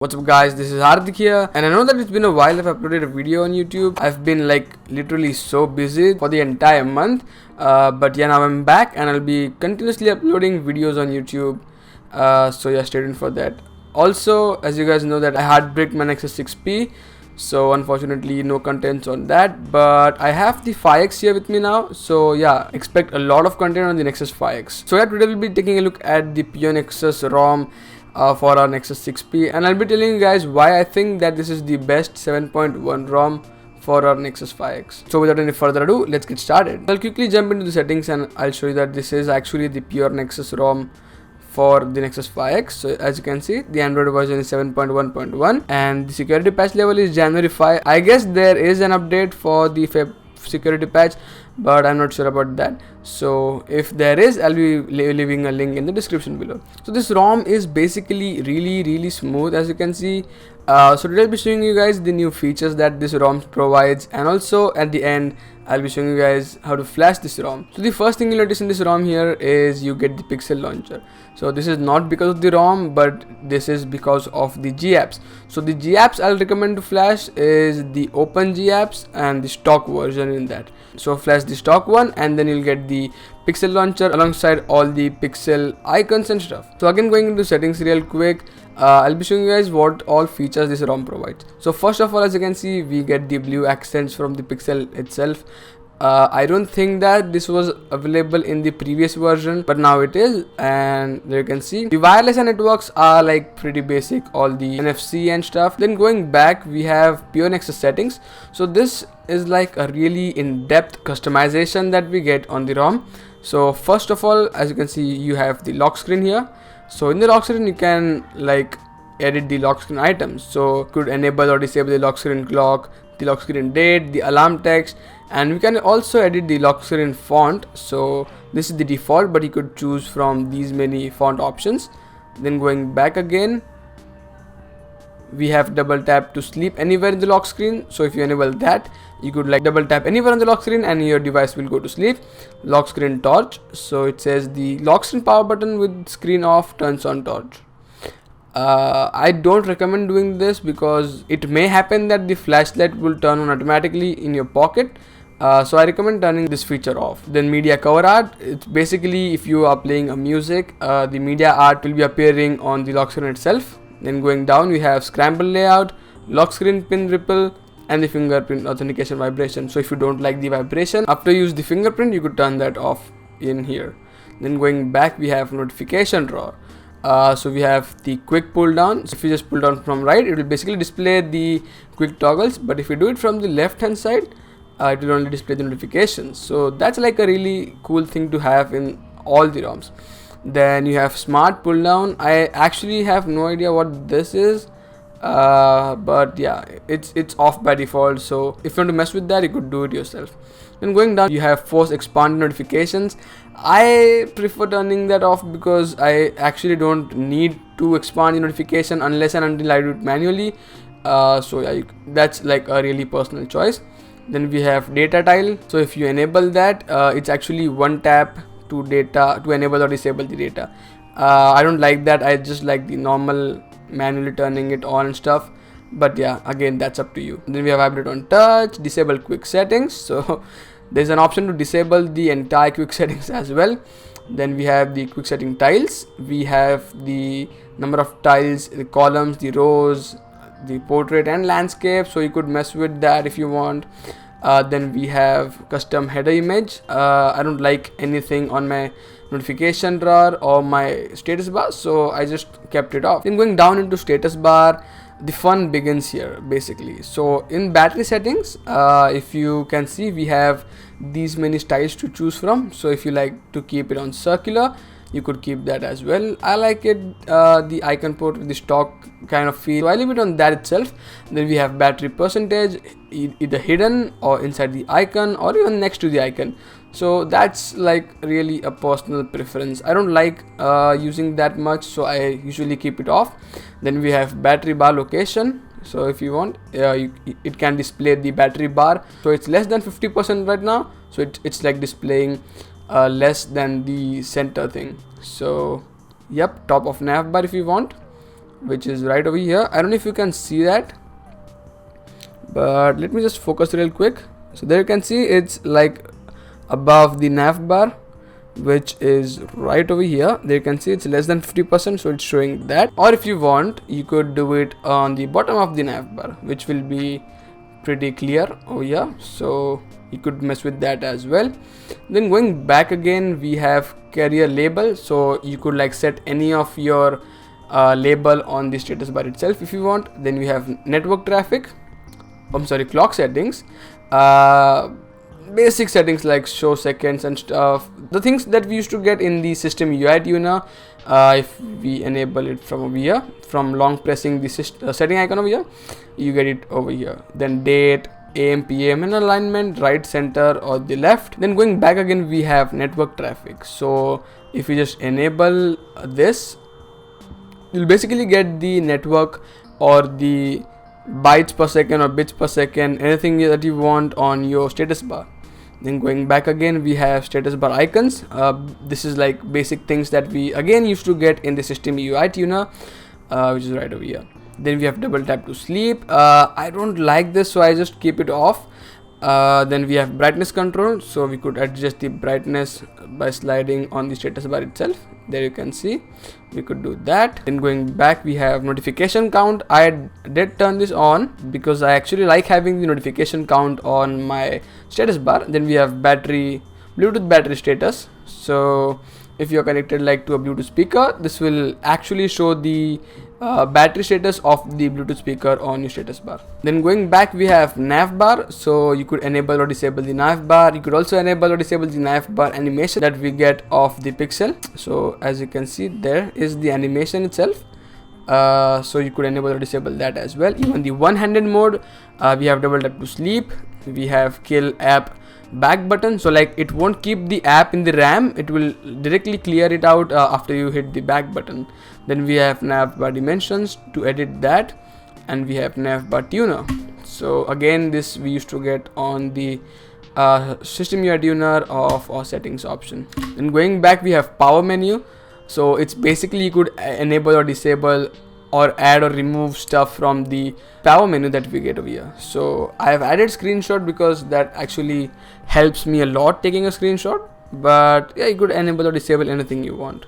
What's up guys, this is Hardik here, and I know that it's been a while I've uploaded a video on YouTube. I've been like literally so busy for the entire month, but yeah, now I'm back and I'll be continuously uploading videos on YouTube, so yeah, stay tuned for that. Also, as you guys know that I had bricked my Nexus 6P, so unfortunately no contents on that, but I have the 5X here with me now, so yeah, expect a lot of content on the Nexus 5X. So yeah, today we'll be taking a look at the Pure Nexus ROM for our Nexus 6P, and I'll be telling you guys why I think that this is the best 7.1 ROM for our Nexus 5X. So without any further ado, let's get started. I'll quickly jump into the settings and I'll show you that this is actually the Pure Nexus ROM for the Nexus 5X. So as you can see, the Android version is 7.1.1 and the security patch level is January 5. I guess there is an update for the Feb security patch, but I'm not sure about that. So if there is, I'll be leaving a link in the description below. So this ROM is basically really smooth, as you can see. So today I'll be showing you guys the new features that this ROM provides, and also at the end I'll be showing you guys how to flash this ROM. So the first thing you'll notice in this ROM here is you get the pixel launcher. So this is not because of the ROM, but this is because of the GApps. So the GApps I'll recommend to flash is the Open GApps and the stock version in that. So flash the stock one and then you'll get the pixel launcher alongside all the pixel icons and stuff. So again, going into settings real quick, I'll be showing you guys what all features this ROM provides. So first of all, as you can see, we get the blue accents from the pixel itself. I don't think that this was available in the previous version, but now it is, and there you can see the wireless and networks are like pretty basic, all the NFC and stuff. Then going back, we have Pure Nexus settings. So this is like a really in-depth customization that we get on the ROM. So first of all, as you can see, you have the lock screen here. So in the lock screen you can like edit the lock screen items. So you could enable or disable the lock screen clock, the lock screen date, the alarm text, and we can also edit the lock screen font. So this is the default, but you could choose from these many font options. Then going back again, we have double tap to sleep anywhere in the lock screen. So if you enable that, you could like double tap anywhere on the lock screen and your device will go to sleep. Lock screen torch, so it says the lock screen power button with screen off turns on torch. I don't recommend doing this because it may happen that the flashlight will turn on automatically in your pocket. So I recommend turning this feature off. Then media cover art, it's basically if you are playing a music, the media art will be appearing on the lock screen itself. Then going down, we have scramble layout, lock screen pin ripple, and the fingerprint authentication vibration. So if you don't like the vibration after you use the fingerprint, you could turn that off in here. Then going back, we have notification drawer. So we have the quick pull down. So if you just pull down from right, it will basically display the quick toggles, but if you do it from the left hand side, it will only display the notifications. So that's like a really cool thing to have in all the ROMs. Then you have smart pull down. I actually have no idea what this is, but yeah, it's off by default. So if you want to mess with that, you could do it yourself. Then going down, you have force expand notifications. I prefer turning that off because I actually don't need to expand the notification unless and until I do it manually. So yeah, that's like a really personal choice. Then we have data tile. So if you enable that, it's actually one tap to data to enable or disable the data. I don't like that. I just like the normal manually turning it on and stuff, but yeah, again, that's up to you. Then we have vibrate on touch, disable quick settings. So there's an option to disable the entire quick settings as well. Then we have the quick setting tiles. We have the number of tiles, the columns, the rows, the portrait and landscape, so you could mess with that if you want. Then we have custom header image. I don't like anything on my notification drawer or my status bar, so I just kept it off. Then going down into status bar, the fun begins here basically. So in battery settings, if you can see, we have these many styles to choose from. So if you like to keep it on circular, you could keep that as well. I like it, the icon port with the stock kind of feel, so I leave it on that itself. Then we have battery percentage, either hidden or inside the icon or even next to the icon. So that's like really a personal preference. I don't like using that much, so I usually keep it off. Then we have battery bar location. So if you want, it can display the battery bar. So it's less than 50% right now, so it's like displaying less than the center thing. So yep, top of nav bar if you want. which is right over here. I don't know if you can see that, but let me just focus real quick. So there you can see it's like above the nav bar, which is right over here. There you can see it's less than 50%, so it's showing that. Or if you want, you could do it on the bottom of the nav bar, which will be pretty clear over here, so you could mess with that as well. Then going back again, we have carrier label, so you could like set any of your label on the status bar itself if you want. Then we have network traffic, clock settings, basic settings like show seconds and stuff, the things that we used to get in the system UI tuner. If we enable it from over here, from long pressing the setting icon over here, you get it over here. Then date, AM, PM, and alignment, right, center, or the left. Then going back again, we have network traffic. So if we just enable this, you'll basically get the network or the bytes per second or bits per second, anything that you want on your status bar. Then going back again, we have status bar icons. This is like basic things that we again used to get in the system UI tuner, which is right over here. Then we have double tap to sleep. I don't like this, so I just keep it off. Then we have brightness control, so we could adjust the brightness by sliding on the status bar itself. There you can see we could do that. Then going back, we have notification count. I did turn this on because I actually like having the notification count on my status bar. Then we have battery, Bluetooth battery status. So if you're connected like to a Bluetooth speaker, this will actually show the battery status of the Bluetooth speaker on your status bar. Then going back, we have nav bar, so you could enable or disable the nav bar. You could also enable or disable the nav bar animation that we get of the pixel. So as you can see, there is the animation itself. So you could enable or disable that as well. Even the one-handed mode, we have double tap to sleep. We have kill app back button, so like it won't keep the app in the RAM, it will directly clear it out after you hit the back button. Then we have nav bar dimensions to edit that, and we have nav bar tuner. So again, this we used to get on the system UI tuner of our settings option. Then going back, we have power menu, so it's basically you could enable or disable or add or remove stuff from the power menu that we get over here. So I have added screenshot because that actually helps me a lot taking a screenshot, but yeah, you could enable or disable anything you want.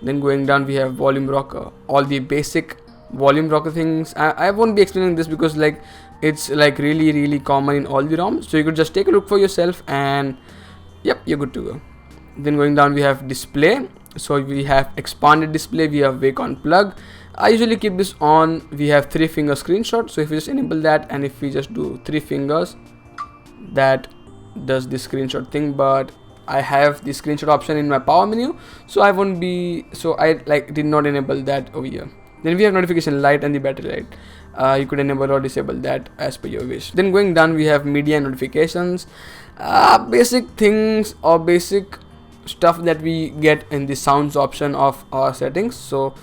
Then going down, we have volume rocker, all the basic volume rocker things. I won't be explaining this because like it's like really common in all the ROMs, so you could just take a look for yourself and yep, you're good to go. Then going down, we have display, so we have expanded display, we have wake on plug. I usually keep this on. We have 3-finger screenshot, so if we just enable that and if we just do 3 fingers, that does the screenshot thing. But I have the screenshot option in my power menu, so I won't be, so I like did not enable that over here. Then we have notification light and the battery light. You could enable or disable that as per your wish. Then going down, we have media notifications, basic things or basic stuff that we get in the sounds option of our settings. So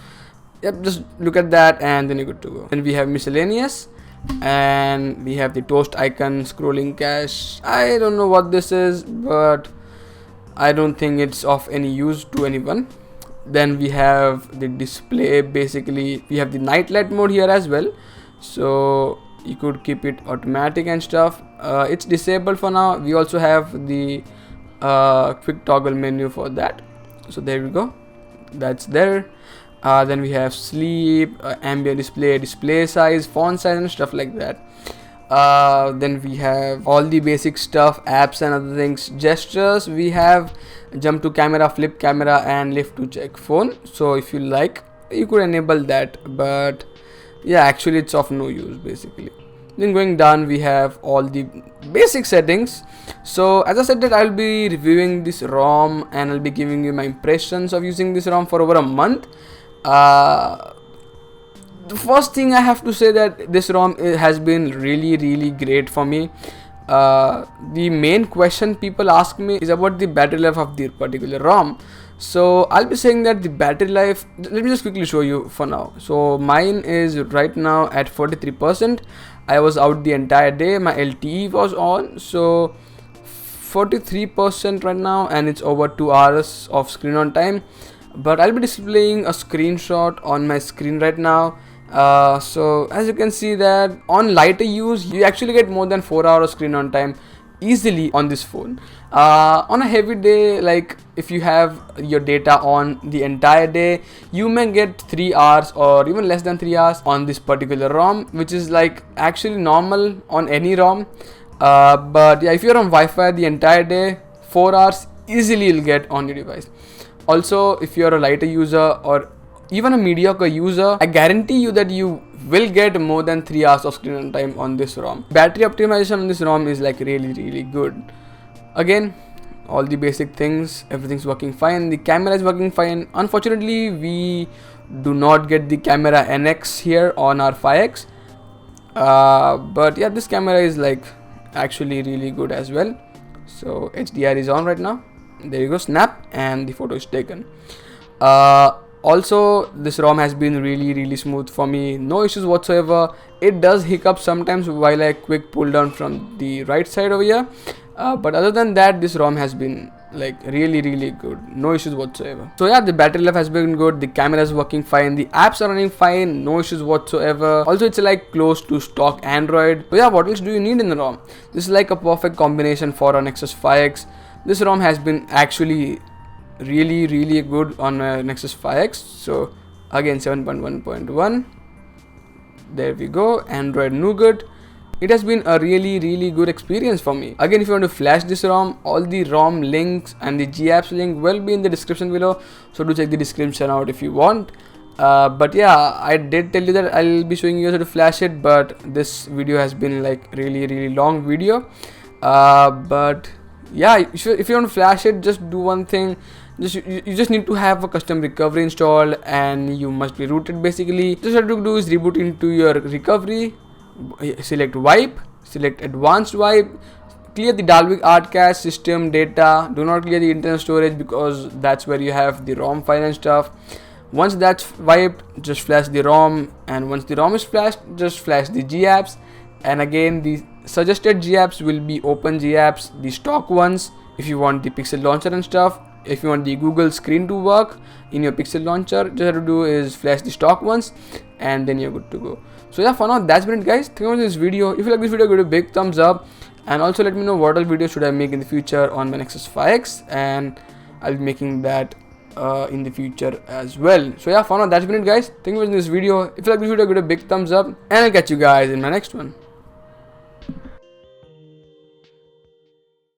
yep, just look at that and then you're good to go. Then we have miscellaneous, and we have the toast icon, scrolling cache. I don't know what this is, but I don't think it's of any use to anyone. Then we have the display. Basically we have the night light mode here as well, so you could keep it automatic and stuff. It's disabled for now. We also have the quick toggle menu for that, so there we go, that's there. Then we have sleep, ambient display, display size, font size and stuff like that. Then we have all the basic stuff, apps and other things. Gestures, we have jump to camera, flip camera, and lift to check phone. So if you like, you could enable that, but yeah, actually it's of no use basically. Then going down, we have all the basic settings. So as I said that I'll be reviewing this ROM and I'll be giving you my impressions of using this ROM for over a month. The first thing I have to say that this ROM has been really great for me. The main question people ask me is about the battery life of the particular ROM. So I'll be saying that the battery life, let me just quickly show you for now. So mine is right now at 43%. I was out the entire day, my LTE was on, so 43% right now, and it's over 2 hours of screen on time. but I'll be displaying a screenshot on my screen right now. So as you can see that on lighter use you actually get more than 4 hours screen on time easily on this phone. On a heavy day, like if you have your data on the entire day, you may get 3 hours or even less than 3 hours on this particular ROM, which is like actually normal on any ROM. But yeah, if you're on Wi-Fi the entire day, 4 hours easily you'll get on your device. Also, if you're a lighter user or even a mediocre user, I guarantee you that you will get more than 3 hours of screen time on this ROM. Battery optimization on this ROM is like really good. Again, all the basic things, everything's working fine. The camera is working fine. Unfortunately, we do not get the camera NX here on our 5X. But yeah, this camera is like actually really good as well. So HDR is on right now. There you go, snap, and the photo is taken. Also, this ROM has been really smooth for me, no issues whatsoever. It does hiccup sometimes while I quick pull down from the right side over here, but other than that, this ROM has been like really good, no issues whatsoever. So yeah, the battery life has been good, the camera is working fine, the apps are running fine, no issues whatsoever. Also, it's like close to stock Android. So yeah, what else do you need in the ROM? This is like a perfect combination for a Nexus 5X. This ROM has been actually really good on my Nexus 5X. So again, 7.1.1, there we go, Android Nougat. It has been a really good experience for me. Again, if you want to flash this ROM, all the ROM links and the GApps link will be in the description below, so do check the description out if you want. But yeah, I did tell you that I'll be showing you how to flash it, but this video has been like really long video. But yeah, if you want to flash it, just do one thing. You just need to have a custom recovery installed and you must be rooted basically. Just what to do is reboot into your recovery, select wipe, select advanced wipe, clear the Dalvik art cache, system data. Do not clear the internal storage because that's where you have the ROM file and stuff. Once that's wiped, just flash the ROM, and once the ROM is flashed, just flash the GApps. And again, the suggested GApps will be open GApps, the stock ones if you want the Pixel launcher and stuff. If you want the Google screen to work in your Pixel launcher, just have to do is flash the stock ones and then you're good to go. So yeah, for now that's been it guys. Thank you for this video. If you like this video, give it a big thumbs up, and also let me know what other videos should I make in the future on my Nexus 5X, and I'll be making that in the future as well. So yeah, for now that's been it guys. Thank you for this video. If you like this video, give it a big thumbs up, and I'll catch you guys in my next one.